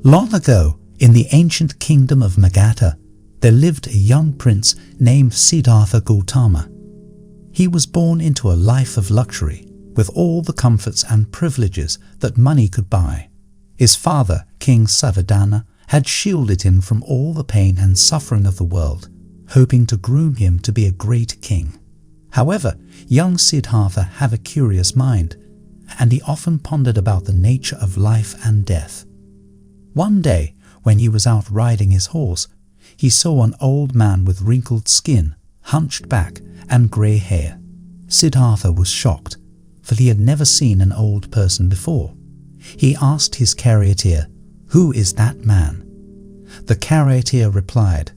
Long ago, in the ancient kingdom of Magadha, there lived a young prince named Siddhartha Gautama. He was born into a life of luxury, with all the comforts and privileges that money could buy. His father, King Savadana, had shielded him from all the pain and suffering of the world, hoping to groom him to be a great king. However, young Siddhartha had a curious mind, and he often pondered about the nature of life and death. One day, when he was out riding his horse, he saw an old man with wrinkled skin, hunched back, and grey hair. Siddhartha was shocked, for he had never seen an old person before. He asked his charioteer, "Who is that man?" The charioteer replied,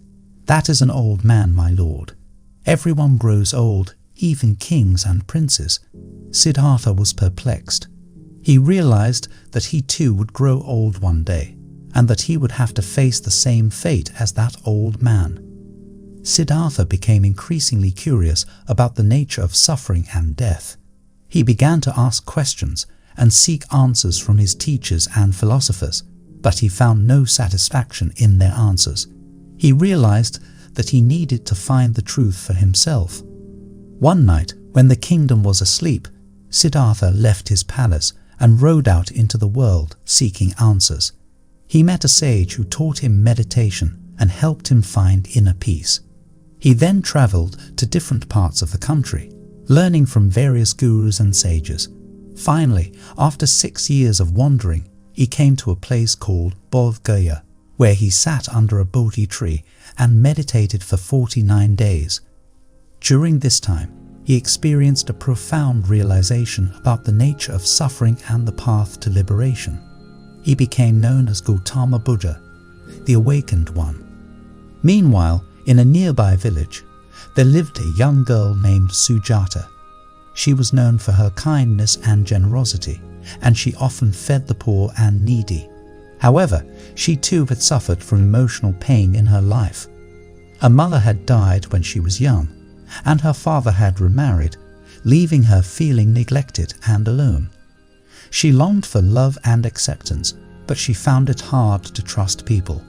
"That is an old man, my lord. Everyone grows old, even kings and princes." Siddhartha was perplexed. He realized that he too would grow old one day, and that he would have to face the same fate as that old man. Siddhartha became increasingly curious about the nature of suffering and death. He began to ask questions and seek answers from his teachers and philosophers, but he found no satisfaction in their answers. He realized that he needed to find the truth for himself. One night, when the kingdom was asleep, Siddhartha left his palace and rode out into the world seeking answers. He met a sage who taught him meditation and helped him find inner peace. He then traveled to different parts of the country, learning from various gurus and sages. Finally, after 6 years of wandering, he came to a place called Bodh Gaya, where he sat under a Bodhi tree and meditated for 49 days. During this time, he experienced a profound realization about the nature of suffering and the path to liberation. He became known as Gautama Buddha, the Awakened One. Meanwhile, in a nearby village, there lived a young girl named Sujata. She was known for her kindness and generosity, and she often fed the poor and needy. However, she too had suffered from emotional pain in her life. Her mother had died when she was young, and her father had remarried, leaving her feeling neglected and alone. She longed for love and acceptance, but she found it hard to trust people.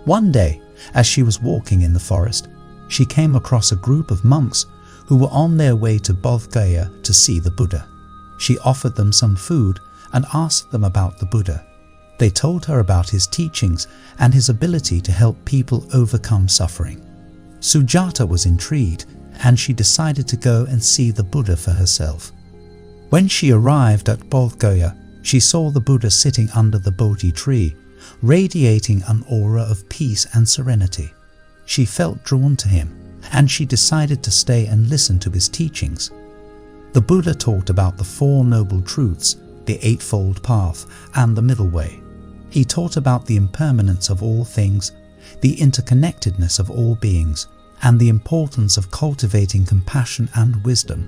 One day, as she was walking in the forest, she came across a group of monks who were on their way to Bodh Gaya to see the Buddha. She offered them some food and asked them about the Buddha. They told her about his teachings and his ability to help people overcome suffering. Sujata was intrigued, and she decided to go and see the Buddha for herself. When she arrived at Bodh Gaya, she saw the Buddha sitting under the Bodhi tree, radiating an aura of peace and serenity. She felt drawn to him, and she decided to stay and listen to his teachings. The Buddha taught about the Four Noble Truths, the Eightfold Path, and the Middle Way. He taught about the impermanence of all things, the interconnectedness of all beings, and the importance of cultivating compassion and wisdom.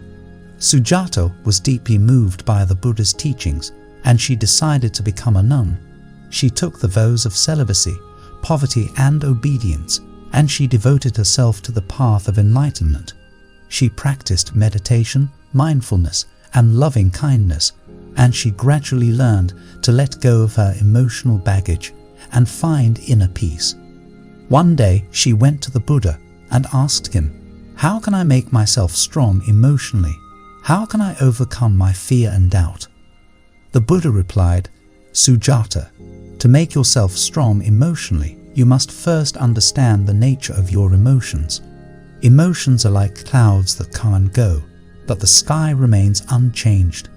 Sujata was deeply moved by the Buddha's teachings, and she decided to become a nun. She took the vows of celibacy, poverty, and obedience, and she devoted herself to the path of enlightenment. She practiced meditation, mindfulness, and loving kindness, and she gradually learned to let go of her emotional baggage and find inner peace. One day, she went to the Buddha and asked him, "How can I make myself strong emotionally? How can I overcome my fear and doubt?" The Buddha replied, "Sujata, to make yourself strong emotionally, you must first understand the nature of your emotions. Emotions are like clouds that come and go, but the sky remains unchanged.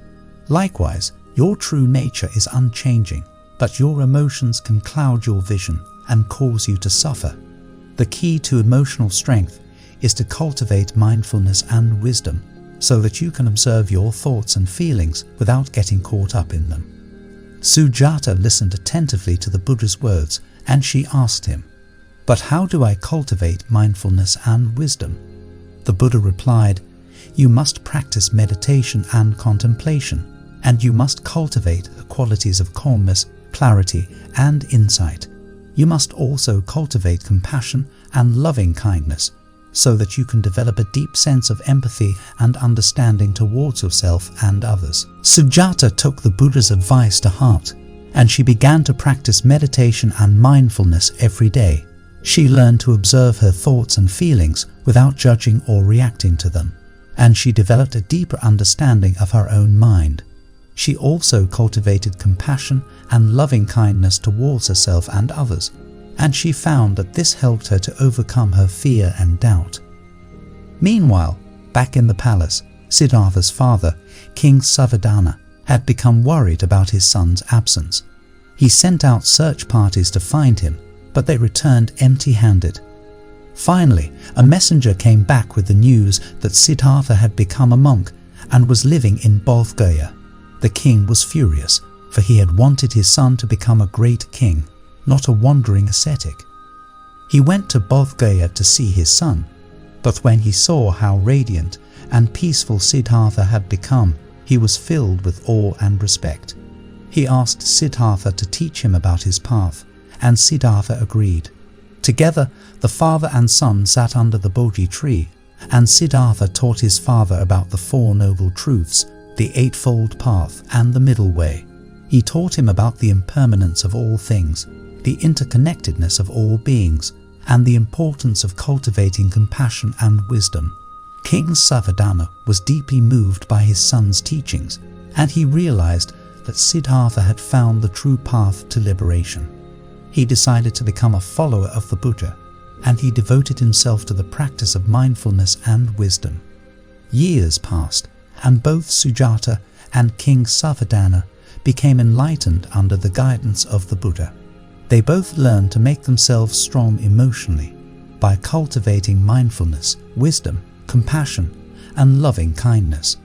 Likewise, your true nature is unchanging, but your emotions can cloud your vision and cause you to suffer. The key to emotional strength is to cultivate mindfulness and wisdom, so that you can observe your thoughts and feelings without getting caught up in them." Sujata listened attentively to the Buddha's words, and she asked him, "But how do I cultivate mindfulness and wisdom?" The Buddha replied, "You must practice meditation and contemplation, and you must cultivate the qualities of calmness, clarity, and insight. You must also cultivate compassion and loving kindness, so that you can develop a deep sense of empathy and understanding towards yourself and others." Sujata took the Buddha's advice to heart, and she began to practice meditation and mindfulness every day. She learned to observe her thoughts and feelings without judging or reacting to them, and she developed a deeper understanding of her own mind. She also cultivated compassion and loving kindness towards herself and others, and she found that this helped her to overcome her fear and doubt. Meanwhile, back in the palace, Siddhartha's father, King Savadana, had become worried about his son's absence. He sent out search parties to find him, but they returned empty-handed. Finally, a messenger came back with the news that Siddhartha had become a monk and was living in Bodh Gaya. The king was furious, for he had wanted his son to become a great king, not a wandering ascetic. He went to Bodh Gaya to see his son, but when he saw how radiant and peaceful Siddhartha had become, he was filled with awe and respect. He asked Siddhartha to teach him about his path, and Siddhartha agreed. Together, the father and son sat under the Bodhi tree, and Siddhartha taught his father about the Four Noble Truths, the Eightfold Path, and the Middle Way. He taught him about the impermanence of all things, the interconnectedness of all beings, and the importance of cultivating compassion and wisdom. King Savadana was deeply moved by his son's teachings, and he realized that Siddhartha had found the true path to liberation. He decided to become a follower of the Buddha, and he devoted himself to the practice of mindfulness and wisdom. Years passed, and both Sujata and King Savadana became enlightened under the guidance of the Buddha. They both learned to make themselves strong emotionally by cultivating mindfulness, wisdom, compassion, and loving kindness.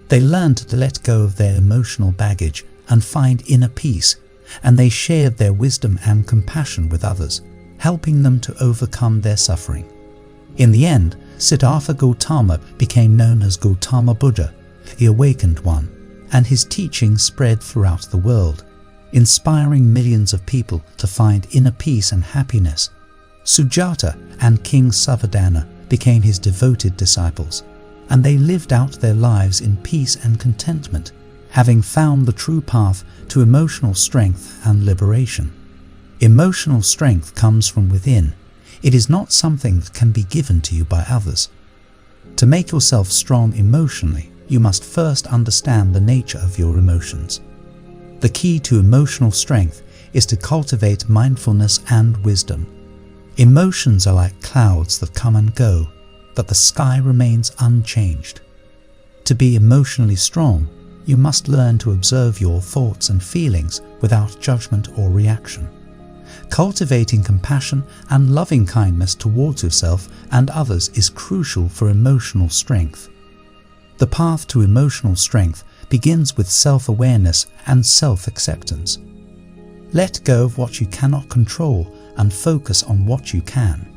They learned to let go of their emotional baggage and find inner peace, and they shared their wisdom and compassion with others, helping them to overcome their suffering. In the end, Siddhartha Gautama became known as Gautama Buddha, the Awakened One, and his teachings spread throughout the world, inspiring millions of people to find inner peace and happiness. Sujata and King Savadana became his devoted disciples, and they lived out their lives in peace and contentment, having found the true path to emotional strength and liberation. Emotional strength comes from within. It is not something that can be given to you by others. To make yourself strong emotionally, you must first understand the nature of your emotions. The key to emotional strength is to cultivate mindfulness and wisdom. Emotions are like clouds that come and go, but the sky remains unchanged. To be emotionally strong, you must learn to observe your thoughts and feelings without judgment or reaction. Cultivating compassion and loving kindness towards yourself and others is crucial for emotional strength. The path to emotional strength begins with self-awareness and self-acceptance. Let go of what you cannot control and focus on what you can.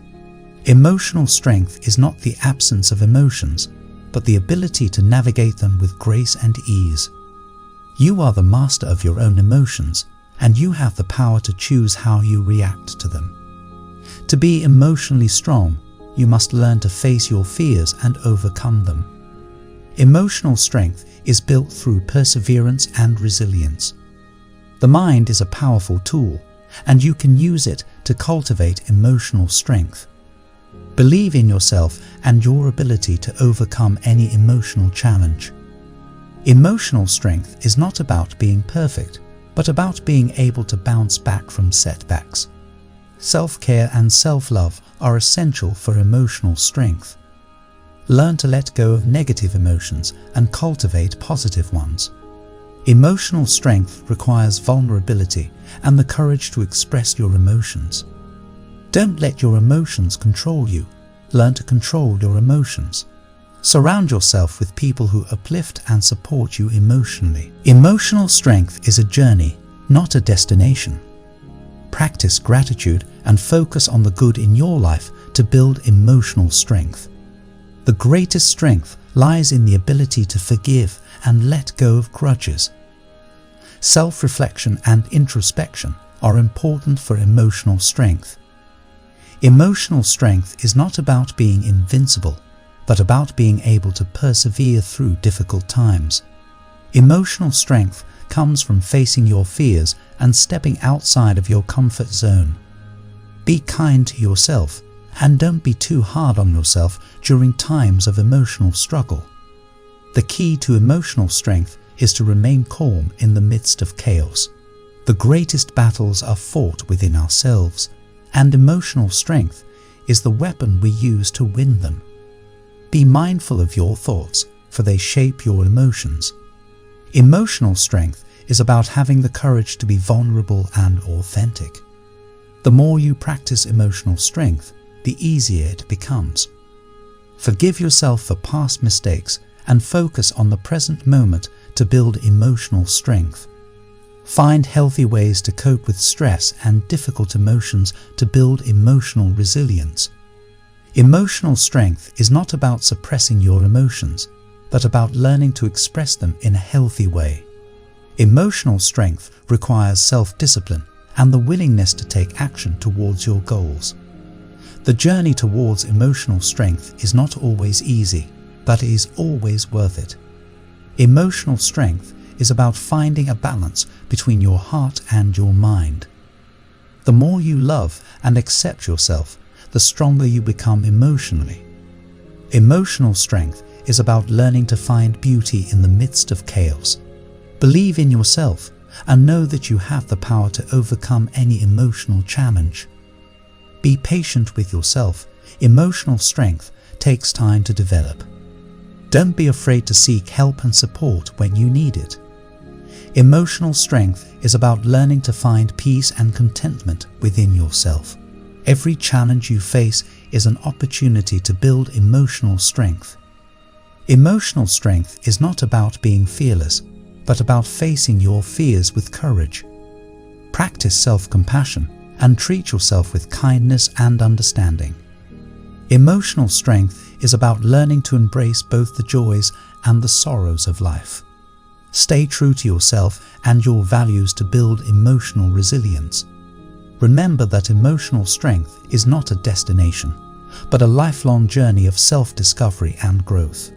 Emotional strength is not the absence of emotions, but the ability to navigate them with grace and ease. You are the master of your own emotions, and you have the power to choose how you react to them. To be emotionally strong, you must learn to face your fears and overcome them. Emotional strength is built through perseverance and resilience. The mind is a powerful tool, and you can use it to cultivate emotional strength. Believe in yourself and your ability to overcome any emotional challenge. Emotional strength is not about being perfect, but about being able to bounce back from setbacks. Self-care and self-love are essential for emotional strength. Learn to let go of negative emotions and cultivate positive ones. Emotional strength requires vulnerability and the courage to express your emotions. Don't let your emotions control you. Learn to control your emotions. Surround yourself with people who uplift and support you emotionally. Emotional strength is a journey, not a destination. Practice gratitude and focus on the good in your life to build emotional strength. The greatest strength lies in the ability to forgive and let go of grudges. Self-reflection and introspection are important for emotional strength. Emotional strength is not about being invincible, but about being able to persevere through difficult times. Emotional strength comes from facing your fears and stepping outside of your comfort zone. Be kind to yourself and don't be too hard on yourself during times of emotional struggle. The key to emotional strength is to remain calm in the midst of chaos. The greatest battles are fought within ourselves, and emotional strength is the weapon we use to win them. Be mindful of your thoughts, for they shape your emotions. Emotional strength is about having the courage to be vulnerable and authentic. The more you practice emotional strength, the easier it becomes. Forgive yourself for past mistakes and focus on the present moment to build emotional strength. Find healthy ways to cope with stress and difficult emotions to build emotional resilience. Emotional strength is not about suppressing your emotions, but about learning to express them in a healthy way. Emotional strength requires self-discipline and the willingness to take action towards your goals. The journey towards emotional strength is not always easy, but it is always worth it. Emotional strength is about finding a balance between your heart and your mind. The more you love and accept yourself, the stronger you become emotionally. Emotional strength is about learning to find beauty in the midst of chaos. Believe in yourself and know that you have the power to overcome any emotional challenge. Be patient with yourself. Emotional strength takes time to develop. Don't be afraid to seek help and support when you need it. Emotional strength is about learning to find peace and contentment within yourself. Every challenge you face is an opportunity to build emotional strength. Emotional strength is not about being fearless, but about facing your fears with courage. Practice self-compassion and treat yourself with kindness and understanding. Emotional strength is about learning to embrace both the joys and the sorrows of life. Stay true to yourself and your values to build emotional resilience. Remember that emotional strength is not a destination, but a lifelong journey of self-discovery and growth.